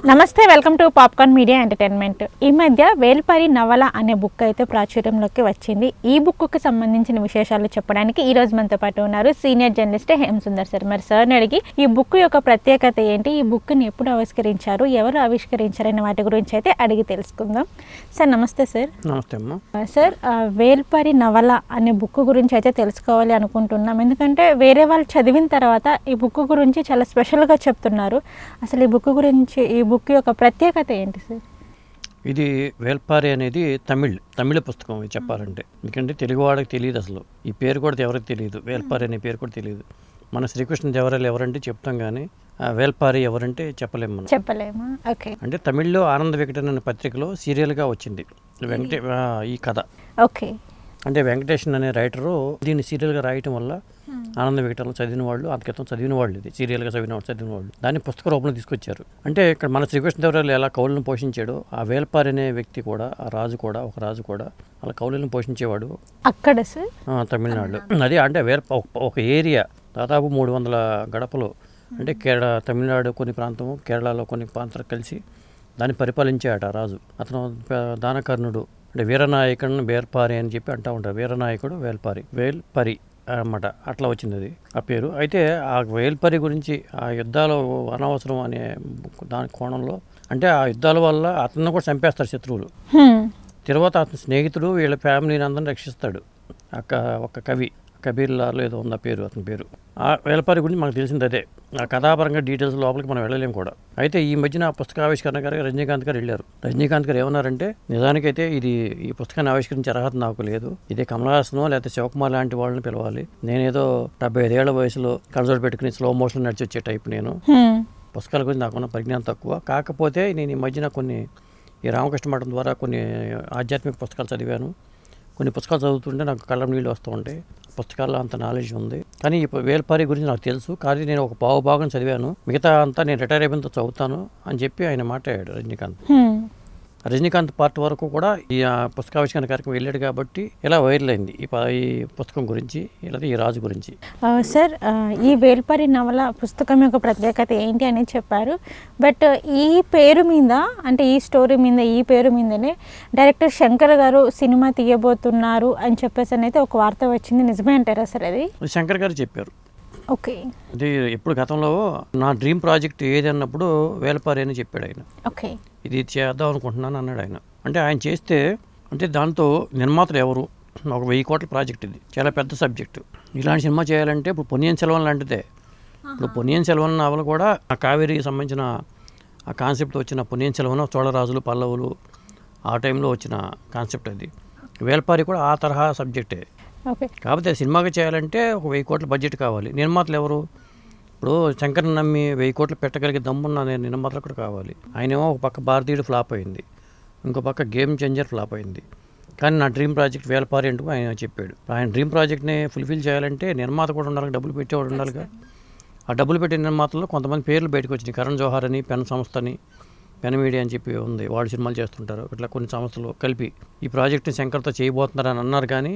నమస్తే, welcome to popcorn media entertainment. ఈ మధ్య వేల్పరి నవల అనే బుక్ అయితే ప్రాచుర్యంలోకి వచ్చింది. ఈ బుక్కు సంబంధించిన విశేషాలు చెప్పడానికి ఈ రోజు మనతో పాటు ఉన్నారు సీనియర్ జర్నలిస్ట్ హేమసుందర్ సార్. మరి సార్ని అడిగి ఈ బుక్ యొక్క ప్రత్యేకత ఏంటి, ఈ బుక్ని ఎప్పుడు ఆవిష్కరించారు, ఎవరు ఆవిష్కరించారనే వాటి గురించి అయితే అడిగి తెలుసుకుందాం. సార్ నమస్తే. సార్ నమస్తే అమ్మా. సార్, వేల్పరి నవల అనే బుక్ గురించి అయితే తెలుసుకోవాలి అనుకుంటున్నాం. ఎందుకంటే వేరే వాళ్ళు చదివిన తర్వాత ఈ బుక్ గురించి చాలా స్పెషల్గా చెప్తున్నారు. అసలు ఈ బుక్ గురించి, ఈ బుక్ యొక్క ప్రత్యేకత ఏంటి సార్? ఇది వేల్పారి అనేది తమిళ పుస్తకం ఇది చెప్పాలంటే. ఎందుకంటే తెలుగు వాడికి తెలియదు, అసలు ఈ పేరు కూడా ఎవరికి తెలియదు, వేల్పారి అనే పేరు కూడా తెలియదు. మన శ్రీకృష్ణదేవరాయలు ఎవరంటే చెప్తాం కానీ వేల్పారి ఎవరంటే చెప్పలేము మనం. చెప్పలేమా? ఓకే. అంటే తమిళ్లో ఆనంద వికటన్ అనే పత్రికలో సీరియల్గా వచ్చింది ఈ కథ. ఓకే. అంటే వెంకటేషన్ అనే రైటరు దీన్ని సీరియల్గా రాయటం వల్ల ఆనంద వికటంలో చదివిన వాళ్ళు, అంతక్రితం చదివిన వాళ్ళు, ఇది సీరియల్గా చదివిన వాళ్ళు దాన్ని పుస్తక రూపంలో తీసుకొచ్చారు. అంటే ఇక్కడ మన శ్రీకృష్ణదేవరాయలు ఎలా కౌలులను పోషించాడో, ఆ వేల్పారి అనే వ్యక్తి కూడా, ఒక రాజు కూడా అలా కౌలులను పోషించేవాడు అక్కడ సార్, తమిళనాడు. అదే అంటే ఒక ఏరియా దాదాపు 300 గడపలు, అంటే తమిళనాడు కొన్ని ప్రాంతము, కేరళలో కొన్ని ప్రాంతాలు కలిసి దాన్ని పరిపాలించాడట రాజు. అతను దానకర్ణుడు, అంటే వీరనాయకుడిని వేల్పారి అని చెప్పి అంటూ ఉంటారు. వీరనాయకుడు వేల్పరి అన్నమాట, అట్లా వచ్చింది అది ఆ పేరు. అయితే ఆ వేల్పరి గురించి, ఆ యుద్ధాలు అనవసరం అనే దాని కోణంలో, అంటే ఆ యుద్ధాల వల్ల అతన్ని కూడా చంపేస్తారు శత్రువులు. తర్వాత అతని స్నేహితుడు వీళ్ళ ఫ్యామిలీని అందరిని రక్షిస్తాడు. ఒక కవి, కబీర్లాలో ఏదో ఉంది ఆ పేరు, అతని పేరు. ఆ వేల్పారి గురించి మనకు తెలిసింది అదే. ఆ కథాపరంగా డీటెయిల్స్ లోపలికి మనం వెళ్ళలేము కూడా. అయితే ఈ మధ్యన ఆ పుస్తకావిష్కరణ గారు రజనీకాంత్ గారు వెళ్ళారు. రజనీకాంత్ గారు ఏమన్నారంటే, నిజానికైతే ఈ పుస్తకాన్ని ఆవిష్కరించే అర్హత నాకు లేదు, ఇదే కమల్ హాసన్ లేకపోతే శివకుమార్ లాంటి వాళ్ళని పిలవాలి, నేనేదో 75 ఏళ్ల వయసులో కళ్ళజోడు పెట్టుకుని స్లో మోషన్ నడిచి వచ్చే టైప్ నేను. పుస్తకాల గురించి నాకున్న పరిజ్ఞానం తక్కువ. కాకపోతే నేను ఈ మధ్యన ఈ రామకృష్ణ మఠం ద్వారా కొన్ని ఆధ్యాత్మిక పుస్తకాలు చదివాను. కొన్ని పుస్తకాలు చదువుతుంటే నాకు కళ్ళం నీళ్ళు వస్తూ ఉంటాయి. పుస్తకాల్లో అంత నాలెడ్జ్ ఉంది. కానీ ఈ వేల్పారి గురించి నాకు తెలుసు, కానీ నేను ఒక భాగం చదివాను, మిగతా అంతా నేను రిటైర్ అయిపోయినంత చదువుతాను అని చెప్పి ఆయన మాట్లాడాడు రజనీకాంత్ పార్ట్ వరకు కూడా ఈ పుస్తకావిష్కరణ కార్యక్రమం వెళ్ళాడు కాబట్టి ఇలా వైరల్ అయింది ఈ పుస్తకం గురించి, ఇలా ఈ రాజు గురించి. సార్, ఈ వేల్పరి నవల పుస్తకం యొక్క ప్రత్యేకత ఏంటి అని చెప్పారు. బట్ ఈ పేరు మీద, అంటే ఈ స్టోరీ మీద, ఈ పేరు మీదనే డైరెక్టర్ శంకర్ గారు సినిమా తీయబోతున్నారు అని చెప్పేసి అయితే ఒక వార్త వచ్చింది. నిజమే అంటారా సార్? అది శంకర్ గారు చెప్పారు. ఓకే. అది ఎప్పుడు గతంలో నా డ్రీమ్ ప్రాజెక్ట్ ఏది అన్నప్పుడు వేల్పారి అని చెప్పాడు ఆయన. ఓకే. ఇది చేద్దాం అనుకుంటున్నాను అన్నాడు ఆయన. అంటే ఆయన చేస్తే, అంటే దాంతో నిర్మాతలు ఎవరు, ఒక 1000 కోట్ల ప్రాజెక్ట్, ఇది చాలా పెద్ద సబ్జెక్టు. ఇలాంటి సినిమా చేయాలంటే ఇప్పుడు పొన్నియిన్ సెల్వన్ లాంటిదే. ఇప్పుడు పొన్నియిన్ సెల్వన్ నవల కూడా ఆ కావేరీకి సంబంధించిన ఆ కాన్సెప్ట్ వచ్చిన పొన్నియిన్ సెల్వన్, చోళరాజులు, పల్లవులు ఆ టైంలో వచ్చిన కాన్సెప్ట్ అది. వేల్పారి కూడా ఆ తరహా సబ్జెక్టే. కాకపోతే సినిమాగా చేయాలంటే ఒక 1000 కోట్ల బడ్జెట్ కావాలి. నిర్మాతలు ఎవరు? ఇప్పుడు శంకర్ని నమ్మి 1000 కోట్లు పెట్టగలిగే దమ్మున్న నిర్మాతలు కూడా కావాలి. ఆయనేమో ఒక పక్క భారతీయుడు ఫ్లాప్ అయింది, ఇంకో పక్క గేమ్ చేంజర్ ఫ్లాప్ అయింది. కానీ నా డ్రీమ్ ప్రాజెక్ట్ వేల్పారి అంటూ ఆయన చెప్పాడు. ఆయన డ్రీమ్ ప్రాజెక్ట్ని ఫుల్ఫిల్ చేయాలంటే నిర్మాత కూడా ఉండాలి, డబ్బులు పెట్టేవాడు ఉండాలిగా. ఆ డబ్బులు పెట్టే నిర్మాతల్లో కొంతమంది పేర్లు బయటకు వచ్చినాయి. కరణ్ జోహార్ అని, పెన్ సంస్థ అని, పెన్ మీడియా అని చెప్పి ఉంది, వాళ్ళు సినిమాలు చేస్తుంటారు. ఇట్లా కొన్ని సంస్థలు కలిపి ఈ ప్రాజెక్ట్ని శంకర్తో చేయబోతున్నారని అన్నారు, కానీ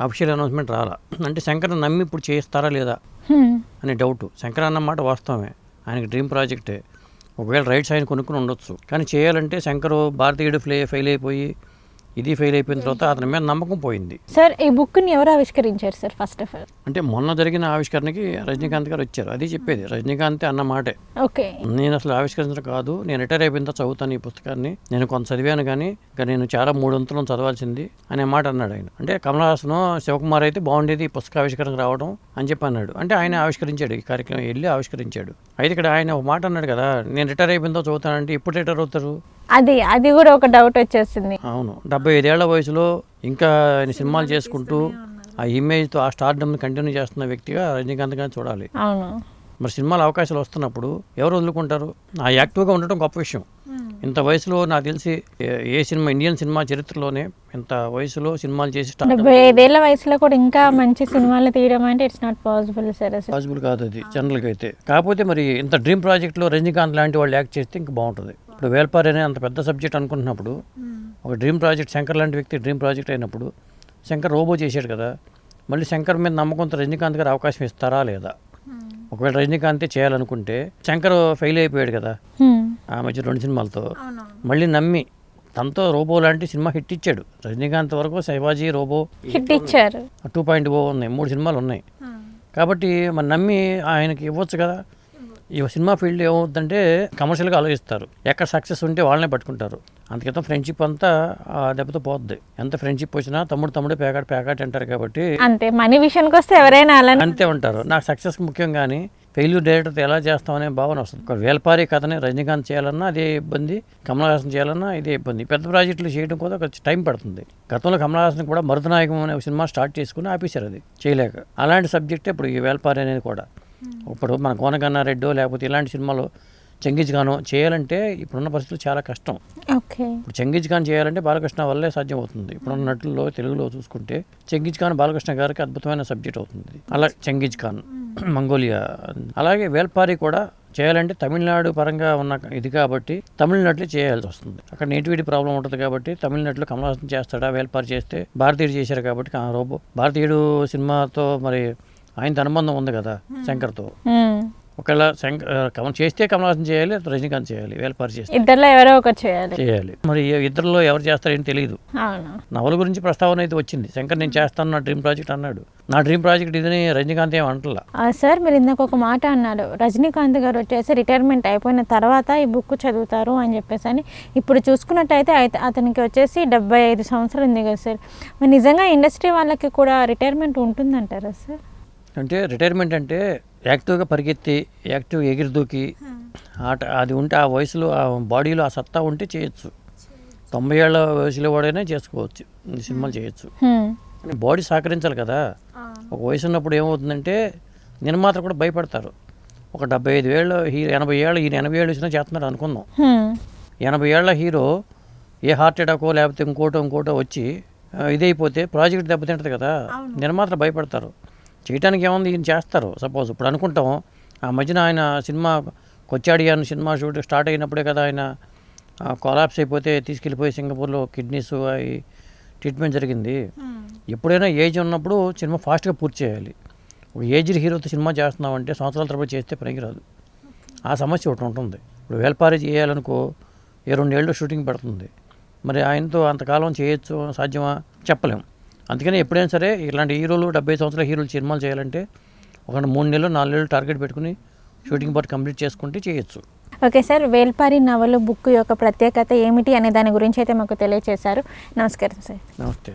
అఫీషియల్ అనౌన్స్మెంట్ రాలా. అంటే శంకర్ని నమ్మి ఇప్పుడు చేస్తారా లేదా అనే డౌట్. శంకర్ అన్నమాట వాస్తవమే, ఆయనకి డ్రీమ్ ప్రాజెక్టే. ఒకవేళ రైట్స్ ఆయన కొనుక్కుని ఉండొచ్చు, కానీ చేయాలంటే శంకర్ భారతీయుడు ఫెయిల్ అయిపోయి, ఇది ఫెయిల్ అయిపోయిన తర్వాత అతని మీద నమ్మకం పోయింది. సార్, ఈ బుక్ని ఎవరు ఆవిష్కరించారు సార్? ఫస్ట్ ఆఫ్ ఆల్ అంటే మొన్న జరిగిన ఆవిష్కరణకి రజనీకాంత్ గారు వచ్చారు. అది చెప్పేది రజనీకాంత్ అన్న మాటే. ఓకే. నేను అసలు ఆవిష్కరించడం కాదు, నేను రిటైర్ అయిపోయిన తర్వాత చదువుతాను ఈ పుస్తకాన్ని, నేను కొంత చదివాను కానీ ఇంకా నేను చాలా 3 వంతులను చదవాల్సింది అనే మాట అన్నాడు ఆయన. అంటే కమల్ హాసన్, శివకుమార్ అయితే బాగుండేది ఈ పుస్తక ఆవిష్కరణకు రావడం అని చెప్పి అన్నాడు. అంటే ఆయన ఆవిష్కరించాడు, ఈ కార్యక్రమం వెళ్ళి ఆవిష్కరించాడు. అయితే ఇక్కడ ఆయన ఒక మాట అన్నాడు కదా, నేను రిటైర్ అయిపోయిన తర్వాత చదువుతానంటే ఇప్పుడు రిటైర్ అవుతారు? అది కూడా ఒక డౌట్ వచ్చేసింది. అవును, 75 ఏళ్ల వయసులో ఇంకా ఆయన సినిమాలు చేసుకుంటూ ఆ ఇమేజ్తో ఆ స్టార్డమ్ని కంటిన్యూ చేస్తున్న వ్యక్తిగా రజనీకాంత్ గారిని చూడాలి. అవును. మరి సినిమాల అవకాశాలు వస్తున్నప్పుడు ఎవరు వదులుకుంటారు? ఆ యాక్టివ్గా ఉండటం గొప్ప విషయం. ఇంత వయసులో నాకు తెలిసి ఏ సినిమా, ఇండియన్ సినిమా చరిత్రలోనే ఇంత వయసులో సినిమాలు చేసి 75 ఏళ్ల వయసులో కూడా ఇంకా మంచి సినిమాలు తీయడం అంటే it's not possible sir. Possible కాదు అది జనరల్గా అయితే. కాకపోతే మరి ఇంత డ్రీమ్ ప్రాజెక్ట్లో రజనీకాంత్ లాంటి వాళ్ళు యాక్ట్ చేస్తే ఇంకా బాగుంటుంది. ఇప్పుడు వేల్పారి అనే అంత పెద్ద సబ్జెక్ట్ అనుకుంటున్నప్పుడు, ఒక డ్రీమ్ ప్రాజెక్ట్ శంకర్ లాంటి వ్యక్తి డ్రీమ్ ప్రాజెక్ట్ అయినప్పుడు, శంకర్ రోబో చేశాడు కదా, మళ్ళీ శంకర్ మీద నమ్మకంతో రజనీకాంత్ గారు అవకాశం ఇస్తారా లేదా? ఒకవేళ రజనీకాంతే చేయాలనుకుంటే, శంకర్ ఫెయిల్ అయిపోయాడు కదా, ఆ మధ్య 2 సినిమాలతో. మళ్ళీ నమ్మి తనతో రోబో లాంటి సినిమా హిట్ ఇచ్చాడు. రజనీకాంత్ వరకు శివాజీ, రోబో, హిట్ ఇచ్చారు. 2.0 ఉన్నాయి, 3 సినిమాలు ఉన్నాయి. కాబట్టి మనం నమ్మి ఆయనకి ఇవ్వచ్చు కదా. ఈ సినిమా ఫీల్డ్ ఏమవుతుందంటే కమర్షియల్గా ఆలోచిస్తారు, ఎక్కడ సక్సెస్ ఉంటే వాళ్ళనే పట్టుకుంటారు. అందుకే ఫ్రెండ్షిప్ అంతా ఆ దెబ్బతో పోద్ది. ఎంత ఫ్రెండ్షిప్ వచ్చినా తమ్ముడే పేకాట్ అంటారు. కాబట్టి అంతే, మనీ విషయానికి వస్తే ఎవరైనా అలా అంతే ఉంటారు. నాకు సక్సెస్ ముఖ్యం కానీ ఫెయిల్యూర్ డైరెక్టర్తో ఎలా చేస్తామనే భావన వస్తుంది. ఒక వేల్పారి కథని రజనీకాంత్ చేయాలన్నా అదే ఇబ్బంది, కమల్ హాసన్ చేయాలన్నా ఇదే ఇబ్బంది. పెద్ద ప్రాజెక్టులు చేయడం కూడా కొంచెం టైం పడుతుంది. గతంలో కమల్ హాసన్ కూడా మరుదనాయకం అనే సినిమా స్టార్ట్ చేసుకుని ఆపేశారు, అది చేయలేక. అలాంటి సబ్జెక్టే ఇప్పుడు ఈ వేల్పారి అనేది కూడా. ఇప్పుడు మన కోనకన్నారెడ్డో లేకపోతే ఇలాంటి సినిమాలు చెంగిజ్ ఖాన్ చేయాలంటే ఇప్పుడున్న పరిస్థితులు చాలా కష్టం. ఓకే, ఇప్పుడు చెంగిజ్ ఖాన్ చేయాలంటే బాలకృష్ణ వల్లే సాధ్యం అవుతుంది. ఇప్పుడున్న నటుల్లో తెలుగులో చూసుకుంటే చెంగిజ్ ఖాన్ బాలకృష్ణ గారికి అద్భుతమైన సబ్జెక్ట్ అవుతుంది. అలా చెంగిజ్ ఖాన్, మంగోలియా. అలాగే వేల్పారి కూడా చేయాలంటే తమిళనాడు పరంగా ఉన్న ఇది కాబట్టి తమిళనాడులో చేయాల్సి వస్తుంది. అక్కడ నేటివిటీ ప్రాబ్లం ఉంటుంది కాబట్టి తమిళనాడులో కమల్ హాసన్ చేస్తాడా, వేల్పారి చేస్తే భారతీయుడు చేశారు కాబట్టి రోబో భారతీయుడు సినిమాతో మరి ఆయనతో అనుబంధం ఉంది కదా శంకర్తో. ఒకవేళ కమల్ చేస్తే కమల్ హాసన్ చేయాలి, రజనీకాంత్ చేయాలి, వేల్పారి చేస్తే ఇద్దరులో ఎవరో ఒకరు చేయాలి. మరి ఇద్దరిలో ఎవరు చేస్తారని తెలియదు. నవల గురించి ప్రస్తావన అయితే వచ్చింది. శంకర్ నేను చేస్తాను, నా డ్రీమ్ ప్రాజెక్ట్ అన్నాడు. నా డ్రీమ్ ప్రాజెక్ట్ ఇదని రజనీకాంత్ ఏం అంటలా. సార్, మీరు ఇందాక ఒక మాట అన్నారు, రజనీకాంత్ గారు వచ్చేసి రిటైర్మెంట్ అయిపోయిన తర్వాత ఈ బుక్ చదువుతారు అని చెప్పేసి అని. ఇప్పుడు చూసుకున్నట్టయితే అతనికి వచ్చేసి 75 సంవత్సరాలు ఉంది కదా సార్. మరి నిజంగా ఇండస్ట్రీ వాళ్ళకి కూడా రిటైర్మెంట్ ఉంటుందంటారా సార్? అంటే రిటైర్మెంట్ అంటే యాక్టివ్గా పరిగెత్తి, యాక్టివ్ ఎగిరిదూకి ఆట అది ఉంటే, ఆ వయసులో ఆ బాడీలో ఆ సత్తా ఉంటే చేయొచ్చు. 90 ఏళ్ళ వయసులో వాడైనా చేసుకోవచ్చు, సినిమాలు చేయొచ్చు. బాడీ సహకరించాలి కదా. ఒక వయసు ఉన్నప్పుడు ఏమవుతుందంటే నిర్మాతలు కూడా భయపడతారు. ఒక 75 ఏళ్ళ హీరో 80 ఏళ్ళ ఈయన 80 ఏళ్ళు వచ్చినా చేస్తున్నాడు అనుకుందాం. 80 ఏళ్ళ హీరో ఏ హార్ట్ అటాకో లేకపోతే ఇంకోటో వచ్చి ఇదైపోతే ప్రాజెక్ట్ దెబ్బతింటుంది కదా. నిర్మాతలు భయపడతారు. చేయడానికి ఏముంది, ఈయన చేస్తారు. సపోజ్ ఇప్పుడు అనుకుంటాం, ఆ మధ్యన ఆయన సినిమా కొచ్చాడియాన్ సినిమా షూట్ స్టార్ట్ అయినప్పుడే కదా ఆయన కొలాప్స్ అయిపోతే తీసుకెళ్ళిపోయి సింగపూర్లో కిడ్నీస్ అవి ట్రీట్మెంట్ జరిగింది. ఎప్పుడైనా ఏజ్ ఉన్నప్పుడు సినిమా ఫాస్ట్గా పూర్తి చేయాలి. ఒక ఏజ్డ్ హీరోతో సినిమా చేస్తున్నామంటే సంవత్సరాల తరబడి చేస్తే పనికిరాదు. ఆ సమస్య ఒకటి ఉంటుంది. ఇప్పుడు వేల్పారి చేయాలనుకో 2 ఏళ్ళు షూటింగ్ పడుతుంది. మరి ఆయనతో అంతకాలం చేయొచ్చు, సాధ్యమా చెప్పలేము. అందుకని ఎప్పుడైనా సరే ఇలాంటి హీరోలు 70 సంవత్సరాల హీరోలు సినిమాలు చేయాలంటే ఒక 3 నెలలు 4 నెలలు టార్గెట్ పెట్టుకుని షూటింగ్ పార్ట్ కంప్లీట్ చేసుకుంటే చేయొచ్చు. ఓకే సార్, వేల్పారి నవల బుక్ యొక్క ప్రత్యేకత ఏమిటి అనే దాని గురించి అయితే మాకు తెలియజేశారు. నమస్కారం సార్. నమస్తే.